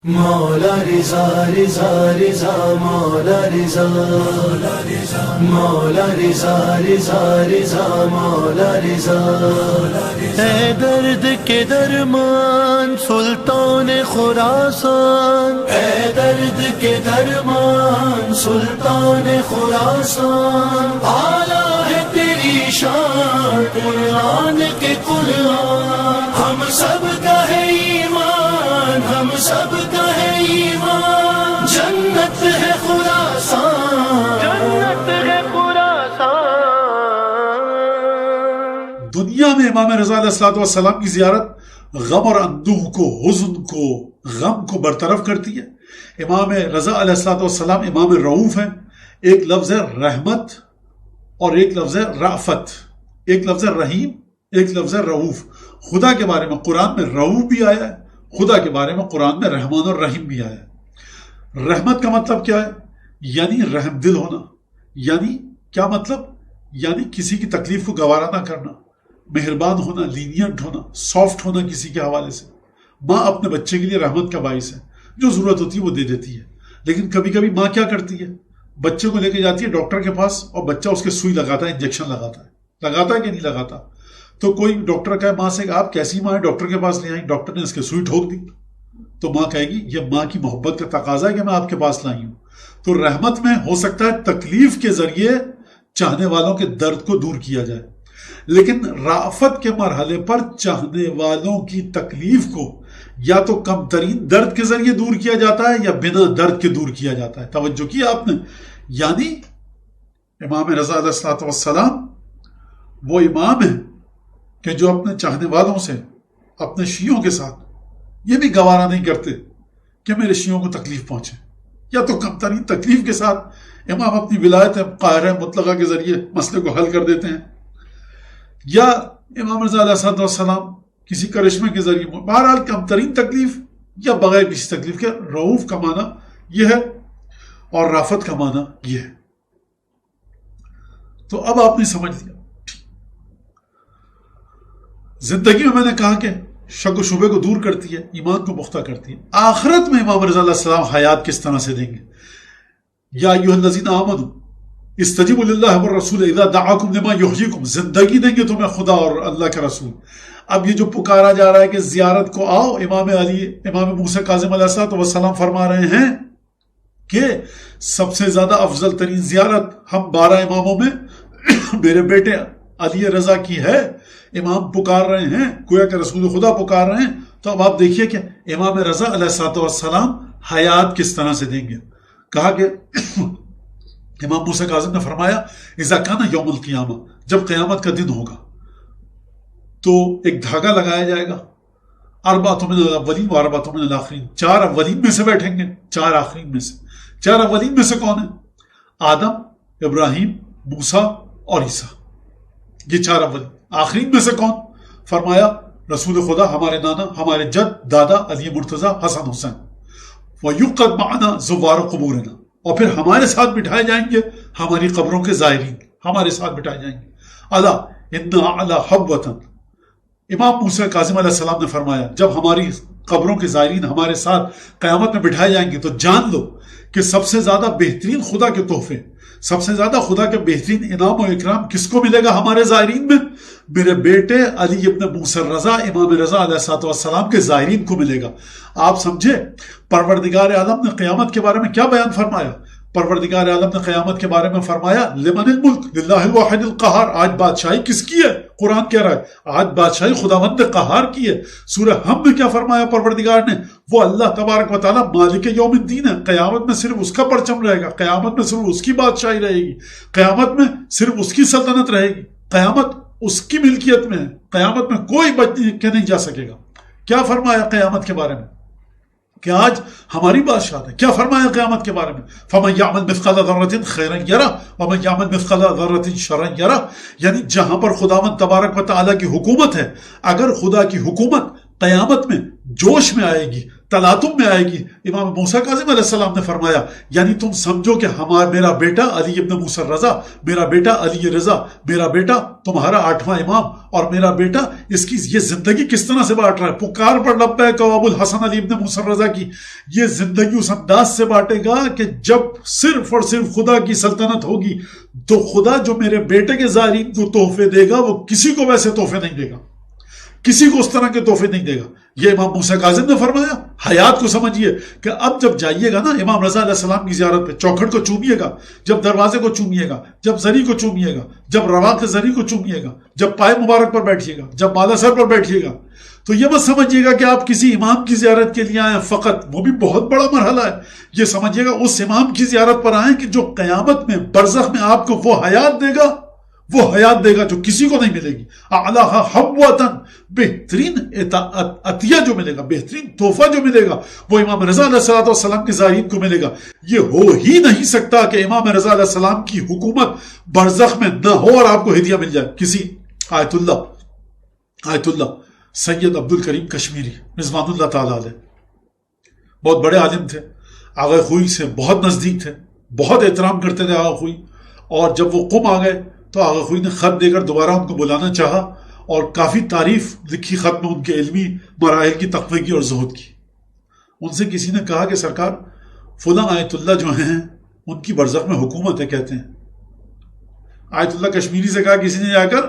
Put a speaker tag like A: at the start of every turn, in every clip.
A: مولا رضا رضا رضا مولا رضا مولا رضا رضا رضا مولا رضا اے درد کے درمان سلطان خراسان، اے درد کے درمان سلطان خراسان، اعلیٰ ہے تیری شان قرآن کے قرآن، ہم سب کا ہے ایمان، ہم سب کا ہے ایمان، جنت ہے خراسان، جنت ہے خراسان۔
B: دنیا میں امام رضا علیہ السلام کی زیارت غم اور اندوہ کو، حزن کو، غم کو برطرف کرتی ہے۔ امام رضا علیہ السلام امام رعوف ہیں۔ ایک لفظ ہے رحمت اور ایک لفظ ہے رافت، ایک لفظ ہے رحیم، ایک لفظ ہے رعوف۔ خدا کے بارے میں قرآن میں رعوف بھی آیا ہے، خدا کے بارے میں قرآن میں رحمان اور رحیم بھی آیا ہے۔ رحمت کا مطلب کیا ہے؟ یعنی رحم دل ہونا۔ یعنی کیا مطلب؟ یعنی کسی کی تکلیف کو گوارا نہ کرنا، مہربان ہونا، لینینٹ ہونا، سافٹ ہونا کسی کے حوالے سے۔ ماں اپنے بچے کے لیے رحمت کا باعث ہے، جو ضرورت ہوتی ہے وہ دے دیتی ہے۔ لیکن کبھی کبھی ماں کیا کرتی ہے؟ بچے کو لے کے جاتی ہے ڈاکٹر کے پاس اور بچہ اس کے سوئی لگاتا ہے، انجیکشن لگاتا ہے کہ نہیں لگاتا؟ تو کوئی ڈاکٹر کہے ماں سے کہ آپ کیسی ماں ہے ڈاکٹر کے پاس لے آئی، ڈاکٹر نے اس کے سوئی ٹھوک دی، تو ماں کہے گی یہ ماں کی محبت کا تقاضا ہے کہ میں آپ کے پاس لائی ہوں۔ تو رحمت میں ہو سکتا ہے تکلیف کے ذریعے چاہنے والوں کے درد کو دور کیا جائے، لیکن رافت کے مرحلے پر چاہنے والوں کی تکلیف کو یا تو کم ترین درد کے ذریعے دور کیا جاتا ہے یا بنا درد کے دور کیا جاتا ہے۔ توجہ کی آپ نے؟ یعنی امام رضا علیہ السلام وہ امام ہیں کہ جو اپنے چاہنے والوں سے، اپنے شیعوں کے ساتھ یہ بھی گوارا نہیں کرتے کہ میرے شیعوں کو تکلیف پہنچے، یا تو کم ترین تکلیف کے ساتھ امام اپنی ولایت قاہرہ مطلقہ کے ذریعے مسئلے کو حل کر دیتے ہیں، یا امام رضا علیہ السلام کسی کرشمے کے ذریعے، بہرحال کم ترین تکلیف یا بغیر کسی تکلیف کے۔ رعوف کا معنی یہ ہے اور رافت کا معنی یہ ہے۔ تو اب آپ نے سمجھ لیا۔ زندگی میں نے کہا کہ شک و شبے کو دور کرتی ہے، ایمان کو پختہ کرتی ہے۔ آخرت میں امام رضا علیہ السلام حیات کس طرح سے دیں گے؟ یا ایھا الذین آمنوا استجیبوا للہ والرسول اذا دعاکم لما یحییکم، زندگی دیں گے تمہیں خدا اور اللہ کا رسول۔ اب یہ جو پکارا جا رہا ہے کہ زیارت کو آؤ، امام علی، امام موسیٰ کاظم علیہ السلام فرما رہے ہیں کہ سب سے زیادہ افضل ترین زیارت ہم 12 اماموں میں میرے بیٹے علی رضا کی ہے۔ امام پکار رہے ہیں، گویا کہ رسول خدا پکار رہے ہیں۔ تو اب آپ دیکھیے کہ امام رضا علیہ السلام حیات کس طرح سے دیں گے۔ کہا کہ امام موسیٰ کاظم نے فرمایا اذا کان یوم القیامہ، جب قیامت کا دن ہوگا تو ایک دھاگا لگایا جائے گا، اربعۃ من الاولین و اربعۃ من الاخرین، 4 اولین میں سے بیٹھیں گے، 4 آخرین میں سے۔ 4 اولین میں سے کون ہیں؟ آدم، ابراہیم، موسیٰ اور عیسیٰ، یہ 4 اولین۔ آخرین میں سے کون؟ فرمایا رسول خدا، ہمارے نانا، ہمارے جد دادا علی مرتضیٰ حسن حسین۔ وَيُقَدْ مَعَنَا زُوَّارُ قُبُورِنَا، اور پھر ہمارے ساتھ بٹھائے جائیں گے ہماری قبروں کے زائرین، ہمارے ساتھ بٹھائے جائیں گے۔ الا ان اعلی حبوۃ، امام موسیٰ کاظم علیہ السلام نے فرمایا جب ہماری قبروں کے زائرین ہمارے ساتھ قیامت میں بٹھائے جائیں گے تو جان لو کہ سب سے زیادہ بہترین خدا کے تحفے، سب سے زیادہ خدا کے بہترین انعام و اکرام کس کو ملے گا ہمارے زائرین میں؟ میرے بیٹے علی ابن موسیٰ رضا، امام رضا علیہ السلام کے زائرین کو ملے گا۔ آپ سمجھے پروردگار عالم نے قیامت کے بارے میں کیا بیان فرمایا؟ پروردگار عالم نے قیامت کے بارے میں فرمایا لمن الملک للہ الواحد القہار، آج بادشاہی کس کی ہے؟ قرآن کہہ رہا ہے آج بادشاہی خداوند قہار کی ہے۔ سورہ ہم میں کیا فرمایا پروردگار نے؟ وہ اللہ تبارک و تعالیٰ مالک یوم الدین ہے، قیامت میں صرف اس کا پرچم رہے گا، قیامت میں صرف اس کی بادشاہی رہے گی، قیامت میں صرف اس کی سلطنت رہے گی، قیامت اس کی ملکیت میں ہے، قیامت میں کوئی بچ کے نہیں جا سکے گا۔ کیا فرمایا قیامت کے بارے میں؟ کہ آج ہماری بادشاہت ہے۔ کیا فرمایا قیامت کے بارے میں؟ فَمَن يَعْمَلْ مِثْقَالَ ذَرَّةٍ خَيْرًا يَرَهُ وَمَن يَعْمَلْ مِثْقَالَ ذَرَّةٍ شَرًّا يَرَهُ، یعنی جہاں پر خداوند تبارک و تعالیٰ کی حکومت ہے، اگر خدا کی حکومت قیامت میں جوش میں آئے گی تلاطم میں آئے گی. امام موسیٰ کاظم علیہ السلام نے فرمایا یعنی تم سمجھو کہ میرا بیٹا علی ابن موسیٰ رضا، میرا بیٹا علی رضا، میرا بیٹا تمہارا 8واں امام، اور میرا بیٹا اس کی یہ زندگی کس طرح سے بانٹ رہا ہے. پکار پر لبیک ابو الحسن علی ابن موسیٰ رضا کی یہ زندگی اس انداز سے بانٹے گا کہ جب صرف اور صرف خدا کی سلطنت ہوگی تو خدا جو میرے بیٹے کے زائرین کو تحفے دے گا وہ کسی کو ویسے تحفے نہیں دے گا، کسی کو اس طرح کے تحفے نہیں دے گا. یہ امام موسیٰ کاظم نے فرمایا. حیات کو سمجھیے کہ اب جب جائیے گا نا امام رضا علیہ السلام کی زیارت پہ، چوکھٹ کو چومیے گا، جب دروازے کو چومیے گا، جب زری کو چومیے گا، جب رواق زری کو چومیے گا، جب پائے مبارک پر بیٹھیے گا، جب بالا سر پر بیٹھیے گا، تو یہ مت سمجھیے گا کہ آپ کسی امام کی زیارت کے لیے آئیں فقط، وہ بھی بہت بڑا مرحلہ ہے. یہ سمجھیے گا اس امام کی زیارت پر آئیں کہ جو قیامت میں برزخ میں آپ کو وہ حیات دے گا، وہ حیات دے گا جو کسی کو نہیں ملے گی. اعلیٰ حوتاً، بہترین عطیہ جو ملے گا، بہترین تحفہ جو ملے گا وہ امام رضا علیہ السلام کے زائرین کو ملے گا. یہ ہو ہی نہیں سکتا کہ امام رضا علیہ السلام کی حکومت برزخ میں نہ ہو اور آپ کو ہدیہ مل جائے. کسی آیت اللہ سید عبد الکریم کشمیری رضوان اللہ تعالیٰ علیہ بہت بڑے عالم تھے، آغا خوئی سے بہت نزدیک تھے، بہت احترام کرتے تھے آغا خوئی. اور جب وہ قم آ گئے تو آغا خوئی نے خط دے کر دوبارہ ان کو بلانا چاہا اور کافی تعریف لکھی خط میں ان کے علمی مراحل کی، تقوی کی اور زہد کی. ان سے کسی نے کہا کہ سرکار فلاں آیت اللہ جو ہیں ان کی برزخ میں حکومت ہے کہتے ہیں. آیت اللہ کشمیری سے کہا کسی نے جا کر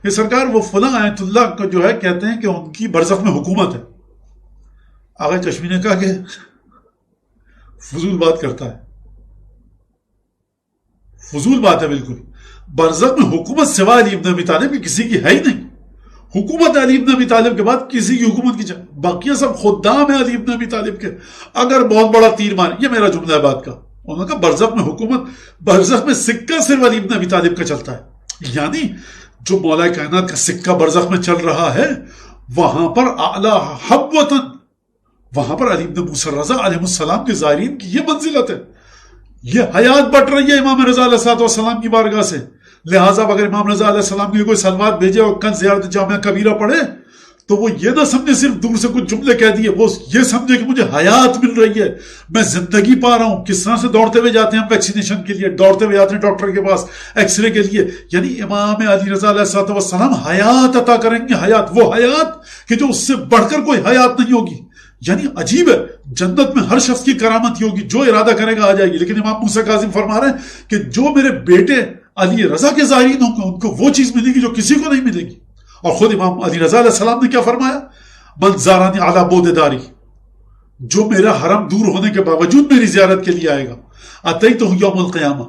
B: کہ سرکار وہ فلاں آیت اللہ کو جو ہے کہتے ہیں کہ ان کی برزخ میں حکومت ہے. آغا کشمیری نے کہا کہ فضول بات کرتا ہے، فضول بات ہے بالکل. برزخ میں حکومت سوائے علی ابن ابی طالب کی کسی کی ہے ہی نہیں. حکومت علی ابن ابی طالب کے بعد کسی کی حکومت کی جائے، باقی سب خدام ہیں علی ابن ابی طالب کے. اگر بہت بڑا تیر مارے، یہ میرا جملہ ہے بات کا، انہوں نے کہا برزخ میں حکومت، برزخ میں سکہ صرف علی ابن ابی طالب کا چلتا ہے. یعنی جو مولا کائنات کا سکہ برزخ میں چل رہا ہے وہاں پر اعلیٰ حبوتاً، وہاں پر علی ابن موسیٰ رضا علیہ السلام کے زائرین کی یہ منزلت ہے. یہ حیات بٹ رہی ہے امام رضا علیہ السلام کی بارگاہ سے. لہٰذا اگر امام رضا علیہ السلام کے کوئی سلوات بھیجے اور کل زیارت جامعہ کبیرہ پڑھے تو وہ یہ نہ سمجھے صرف دور سے کچھ جملے کہہ دیے، وہ یہ سمجھے کہ مجھے حیات مل رہی ہے، میں زندگی پا رہا ہوں. کس طرح سے دوڑتے ہوئے جاتے ہیں ہم ویکسینیشن کے لیے، دوڑتے ہوئے جاتے ہیں ڈاکٹر کے پاس ایکس رے کے لیے. یعنی امام علی رضا علیہ السلام حیات عطا کریں گے، حیات، وہ حیات کہ جو اس سے بڑھ کر کوئی حیات نہیں ہوگی. یعنی عجیب ہے، جنت میں ہر شخص کی کرامت ہوگی، جو ارادہ کرے گا آ جائے گی. لیکن امام موسیٰ کاظم فرما رہے ہیں کہ جو میرے بیٹے علی رضا کے زائرین ہوں گے ان کو وہ چیز ملے گی جو کسی کو نہیں ملے گی. اور خود امام علی رضا علیہ السلام نے کیا فرمایا؟ من زارانی علی بود داری، جو میرا حرم دور ہونے کے باوجود میری زیارت کے لیے آئے گا، اتیتہ یوم القیامہ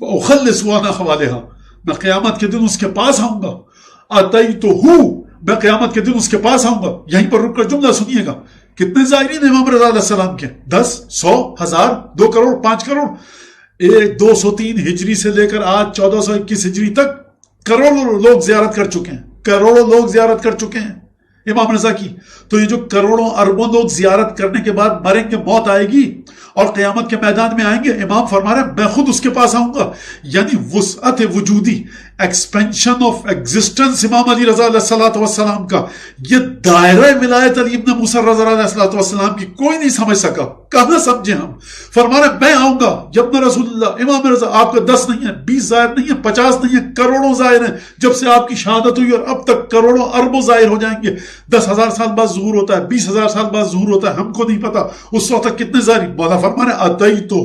B: واخلص وانا خوالہا، میں قیامت کے دن اس کے پاس آؤں گا. اتیتہ، میں قیامت کے دن اس کے پاس آؤں گا. یہیں پر رک کر جملہ سنیے گا. کتنے زائرین امام رضا علیہ السلام کے؟ 10، 100، 1000، 2 کروڑ، 5 کروڑ. 203 ہجری سے لے کر آج 1421 ہجری تک کروڑوں لوگ زیارت کر چکے ہیں، کروڑوں لوگ زیارت کر چکے ہیں امام رضا کی. تو یہ جو کروڑوں اربوں لوگ زیارت کرنے کے بعد مریں گے، موت آئے گی اور قیامت کے میدان میں آئیں گے، امام فرما رہے ہیں میں خود اس کے پاس آؤں گا. یعنی وسعت وجودی، ایکسپینشن آف ایگزسٹنس امام علی رضا علیہ السلام کا، یہ دائرہ ولایت علی ابن موسیٰ رضا علیہ السلام کی کوئی نہیں سمجھ سکا. کہاں سمجھے ہم؟ فرما رہے میں آؤں گا جب میں رسول اللہ. امام رضا آپ کا 10 نہیں ہے، 20 زائر نہیں ہے، 50 نہیں ہے، کروڑوں زائر ہیں. جب سے آپ کی شہادت ہوئی اور اب تک کروڑوں اربوں زائر ہو جائیں گے. 10,000 سال بعد ظہور ہوتا ہے، 20,000 سال بعد ظہور ہوتا ہے، ہم کو نہیں پتا اس وقت تک کتنے زائر. مولا فرما رہے اتیتہ،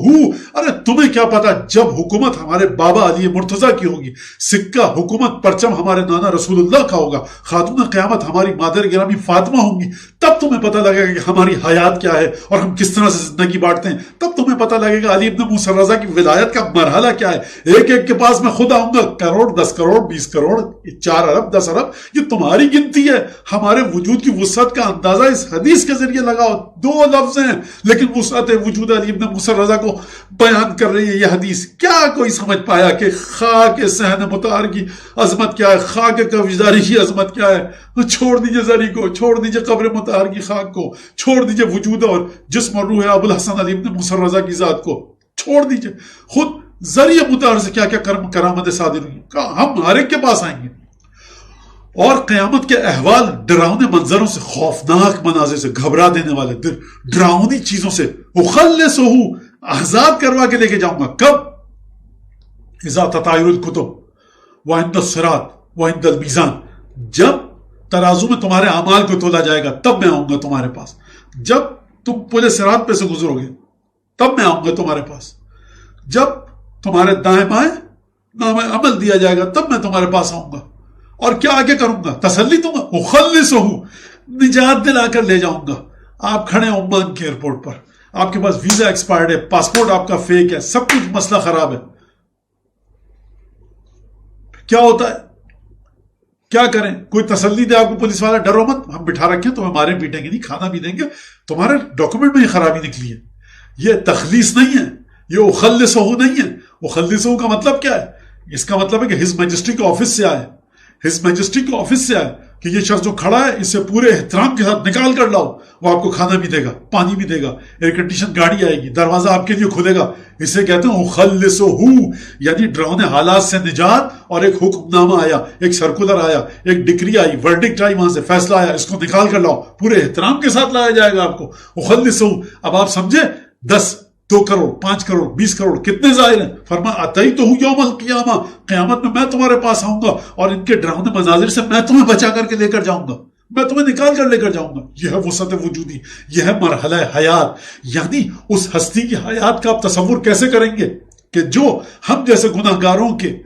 B: ارے تمہیں کیا پتا جب حکومت ہمارے بابا علی مرتضیٰ کی ہوگی، سکہ حکومت پرچم ہمارے نانا رسول اللہ کا ہوگا، خاتون قیامت ہماری مادر گرامی فاطمہ ہوں گی، تب تمہیں پتہ لگے گا کہ ہماری حیات کیا ہے اور ہم کس طرح سے زندگی بانٹتے ہیں. تب تمہیں پتہ لگے گا علی ابن موسیٰ رضا کی ولایت کا مرحلہ کیا ہے. ایک ایک کے پاس میں خود آؤں گا. کروڑ، 10 کروڑ، 20 کروڑ، 4 ارب، 10 ارب، یہ تمہاری گنتی ہے. ہمارے وجود کی وسعت کا اندازہ اس حدیث کے ذریعے لگاؤ. 2 لفظ ہیں لیکن وسعت وجود علی ابن موسیٰ رضا کو بیان کر رہی ہے یہ حدیث. کیا کوئی سمجھ پایا کہ خاک صحن مطہر کی عظمت کیا ہے، خاک کفشداری کی عظمت کیا ہے؟ چھوڑ دیجئے زری کو، چھوڑ دیجئے قبر مطہر کی خاک کو، چھوڑ دیجئے وجود اور جسم اور روح ابو الحسن علی ابن موسیٰ رضا کی ذات کو چھوڑ دیجئے. خود ذریعہ مطہر سے کیا کیا کرامت صادر ہوئی، ہم ہر ایک کے پاس آئیں گے. اور قیامت کے احوال ڈراؤنے منظروں سے، خوفناک مناظر سے، گھبرا دینے والے ڈراؤنی چیزوں سے اخلصہ، آزاد کروا کے لے کے جاؤں گا. کب؟ اذا تطایر الکتب وعند الصراط وعند المیزان، جب ترازو میں تمہارے اعمال کو تولا جائے گا تب میں آؤں گا تمہارے پاس. جب تم پورے صراط پہ سے گزرو گے تب میں آؤں گا تمہارے پاس. جب تمہارے دائیں بائیں نام عمل دیا جائے گا تب میں تمہارے پاس آؤں گا. اور کیا آگے کروں گا؟ تسلی دوں گا. اخلصہ، نجات دلا کر لے جاؤں گا. آپ کھڑے ہیں عمان کے ایئرپورٹ پر، آپ کے پاس ویزا ایکسپائرڈ ہے، پاسپورٹ آپ کا فیک ہے، سب کچھ مسئلہ خراب ہے. کیا ہوتا ہے؟ کیا کریں؟ کوئی تسلی دے آپ کو پولیس والا، ڈرو مت، ہم بٹھا رکھیں، تمہیں مارے پیٹیں گے نہیں، کھانا بھی دیں گے، تمہارے ڈاکومنٹ میں یہ خرابی نکلی ہے. یہ تخلیص نہیں ہے، یہ اخلصہ نہیں ہے. اخلصہ کا مطلب کیا ہے؟ اس کا مطلب ہے کہ ہز میجسٹی کے آفس سے آئے، ہز میجسٹی کے آفس سے آئے کہ یہ شخص جو کھڑا ہے اسے پورے احترام کے ساتھ نکال کر لاؤ. وہ آپ کو کھانا بھی دے گا، پانی بھی دے گا، ایئر کنڈیشن گاڑی آئے گی، دروازہ آپ کے لیے کھلے گا. اسے کہتے ہیں اخلصہ، یعنی ڈراؤنے حالات سے نجات. اور ایک حکم نامہ آیا، ایک سرکولر آیا، ایک ڈگری آئی، ورڈکٹ آئی، وہاں سے فیصلہ آیا، اس کو نکال کر لاؤ. پورے احترام کے ساتھ لایا جائے گا آپ کو. اخلصہ. اب آپ سمجھے 10 2 کروڑ 5 کروڑ 20 کروڑ کتنے ظاہر ہیں؟ فرمایا اتیتہ یوم القیامہ، قیامت میں تمہارے پاس آؤں گا اور ان کے ڈراؤنے مناظر سے میں تمہیں بچا کر کے لے کر جاؤں گا، میں تمہیں نکال کر لے کر جاؤں گا. یہ ہے وسعت وجودی، یہ ہے مرحلہ حیات. یعنی اس ہستی کی حیات کا آپ تصور کیسے کریں گے کہ جو ہم جیسے گناہ گاروں کے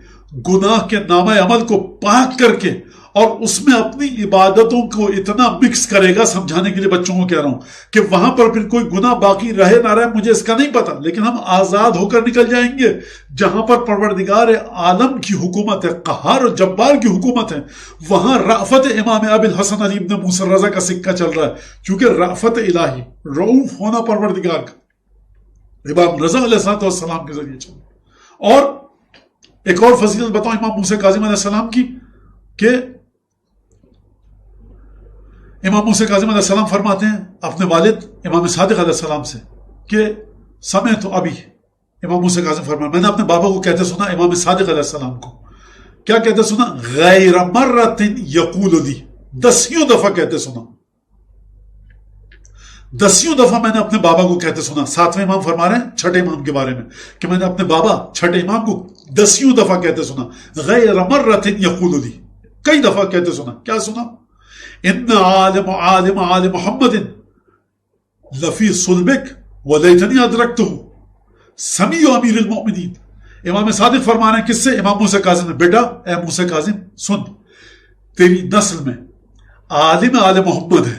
B: گناہ کے نامہ عمل کو پاک کر کے اور اس میں اپنی عبادتوں کو اتنا مکس کرے گا. سمجھانے کے لیے بچوں کو کہہ رہا ہوں کہ وہاں پر پھر کوئی گناہ باقی رہے نہ رہے مجھے اس کا نہیں پتا، لیکن ہم آزاد ہو کر نکل جائیں گے جہاں پر پروردگار عالم کی حکومت ہے، قہار اور جبار کی حکومت ہے. وہاں رأفت امام ابی الحسن علی ابن موسیٰ الرضا کا سکہ چل رہا ہے، کیونکہ رأفت الہی، رؤوف ہونا پروردگار کا امام رضا علیہ السلام کے ذریعے چل رہا. اور ایک اور فضیلت بتاؤں امام موسیٰ کاظم علیہ السلام کی، کہ امام موسیٰ کاظم علیہ السلام فرماتے ہیں اپنے والد امام صادق علیہ السلام سے کہ سمعت ابی، امام موسیٰ کاظم فرمایا میں نے اپنے بابا کو کہتے سنا، امام صادق علیہ السلام کو کیا کہتے سنا؟ غیر مرۃ یقول لی، 10 دفعہ کہتے سنا، 10 دفعہ میں نے اپنے بابا کو کہتے سنا. 7ویں امام فرما رہے ہیں چھٹے امام کے بارے میں کہ میں نے اپنے بابا چھٹے امام کو 10 دفعہ کہتے سنا، غیر مرۃ یقول لی، کئی دفعہ کہتے سنا. کیا سنا؟ ان عالم محمد لفی صلبک ولیتنی ادرکتہ سمیع امیر المؤمنین. امام صادق فرما رہے ہیں کس سے؟ امام موسیٰ کاظم نے، بیٹا اے موسیٰ کاظم سن، تیری نسل میں عالم آل محمد ہے،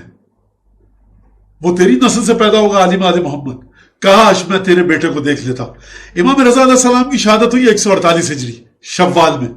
B: وہ تیری نسل سے پیدا ہوگا عالم آل محمد. کاش میں تیرے بیٹے کو دیکھ لیتا. امام رضا علیہ السلام کی شہادت ہوئی 148 ہجری شوال میں.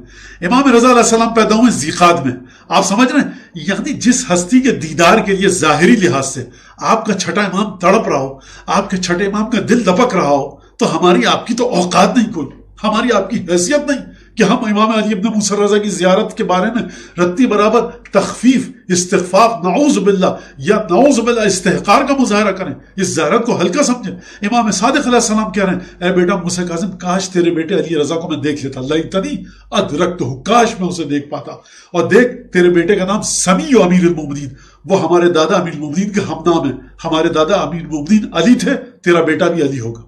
B: امام رضا علیہ السلام پیدا ہوئے ذیقعد میں. آپ سمجھ رہے ہیں؟ یعنی جس ہستی کے دیدار کے لیے ظاہری لحاظ سے آپ کا چھٹا امام تڑپ رہا ہو، آپ کے چھٹے امام کا دل دپک رہا ہو، تو ہماری آپ کی تو اوقات نہیں، کوئی ہماری آپ کی حیثیت نہیں کہ ہم امام علی ابن موسیٰ الرضا کی زیارت کے بارے میں رتی برابر تخفیف، استخفاف، نعوذ باللہ یا نعوذ باللہ استحقار کا مظاہرہ کریں، اس زیارت کو ہلکا سمجھیں. امام صادق علیہ السلام کہہ رہے ہیں اے بیٹا موسیٰ کاظم کاش تیرے بیٹے علی رضا کو میں دیکھ لیتا، لیتنی ادرکتہ، کاش میں اسے دیکھ پاتا. اور دیکھ تیرے بیٹے کا نام سمیع امیر المؤمنین، وہ ہمارے دادا امیر المؤمنین کے ہم نام ہیں، ہمارے دادا امیر المؤمنین علی تھے، تیرا بیٹا بھی علی ہوگا.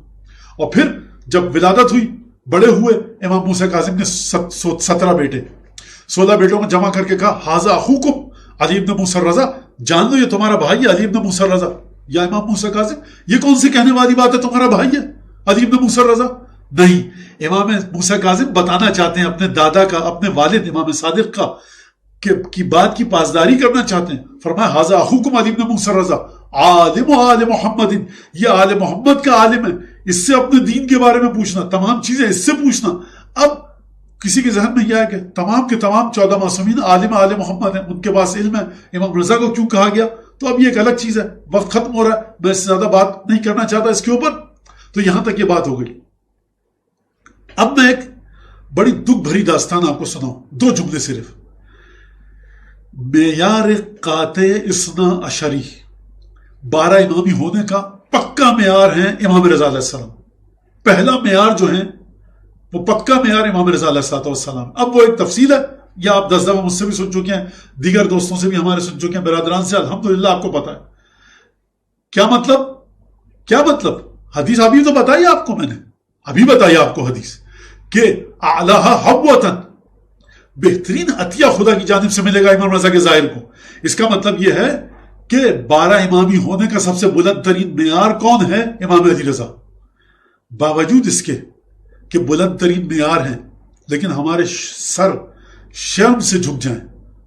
B: اور پھر جب ولادت ہوئی، بڑے ہوئے، امام موسیٰ کاظم نے 17 بیٹے، 16 بیٹوں کو جمع کر کے کہا ھذا اخوکم علی ابن موسیٰ الرضا، جان لو یہ تمہارا بھائی ہے علی ابن موسیٰ الرضا. یا امام موسیٰ کاظم یہ کون سی کہنے والی بات ہے تمہارا بھائی ہے علی ابن موسیٰ الرضا؟ نہیں، امام موسیٰ کاظم بتانا چاہتے ہیں اپنے دادا کا، اپنے والد امام صادق کا کی بات کی پاسداری کرنا چاہتے ہیں. فرمایا ھذا اخوکم علی ابن موسیٰ الرضا عالم آل محمد، یہ آل محمد کا عالم ہے، اس سے اپنے دین کے بارے میں پوچھنا، تمام چیزیں اس سے پوچھنا. اب کسی کے ذہن میں یہ ہے کہ تمام کے تمام 14 معصومین عالم آل محمد ہیں، ان کے پاس علم ہے، امام رضا کو کیوں کہا گیا؟ تو اب یہ ایک الگ چیز ہے، وقت ختم ہو رہا ہے، میں اس سے زیادہ بات نہیں کرنا چاہتا اس کے اوپر. تو یہاں تک یہ بات ہو گئی. اب میں ایک بڑی دکھ بھری داستان آپ کو سناؤں، 2 جملے صرف. معیار قاطع اثنا عشری، 12 امامی ہونے کا پکا معیار ہیں امام رضا علیہ السلام. پہلا معیار جو ہے وہ پکا معیار امام رضا علیہ السلام. اب وہ ایک تفصیل ہے، یا آپ 10 دفعہ مجھ سے بھی سن چکے ہیں، دیگر دوستوں سے بھی ہمارے سن چکے ہیں، برادران سے الحمدللہ آپ کو پتا ہے. کیا مطلب حدیث ابھی تو بتائی آپ کو، میں نے ابھی بتائی آپ کو حدیث کہ اعلیٰ حبوتاً، بہترین عطیہ خدا کی جانب سے ملے گا امام رضا کے ظاہر کو. اس کا مطلب یہ ہے کہ 12 امامی ہونے کا سب سے بلند ترین معیار کون ہے؟ امام علی رضا. باوجود اس کے کہ بلند ترین معیار ہیں، لیکن ہمارے سر شرم سے جھک جائیں،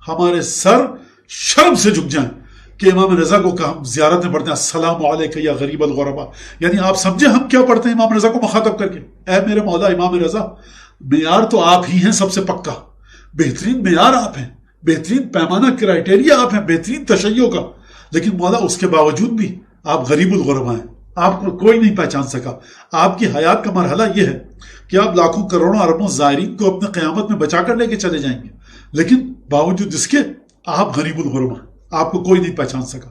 B: ہمارے سر شرم سے جھک جائیں کہ امام رضا کو ہم زیارت میں پڑھتے ہیں السلام علیکہ یا غریب الغربا. یعنی آپ سمجھے ہم کیا پڑھتے ہیں امام رضا کو مخاطب کر کے؟ اے میرے مولا امام رضا، معیار تو آپ ہی ہیں سب سے پکا، بہترین معیار آپ ہیں، بہترین پیمانہ کرائٹیریا آپ ہیں بہترین تشیع کا، لیکن مولا اس کے باوجود بھی آپ غریب الغربا ہیں، آپ کو کوئی نہیں پہچان سکا. آپ کی حیات کا مرحلہ یہ ہے کہ آپ لاکھوں کروڑوں اربوں زائرین کو اپنے قیامت میں بچا کر لے کے چلے جائیں گے، لیکن باوجود اس کے آپ غریب الغربا، آپ کو کوئی نہیں پہچان سکا.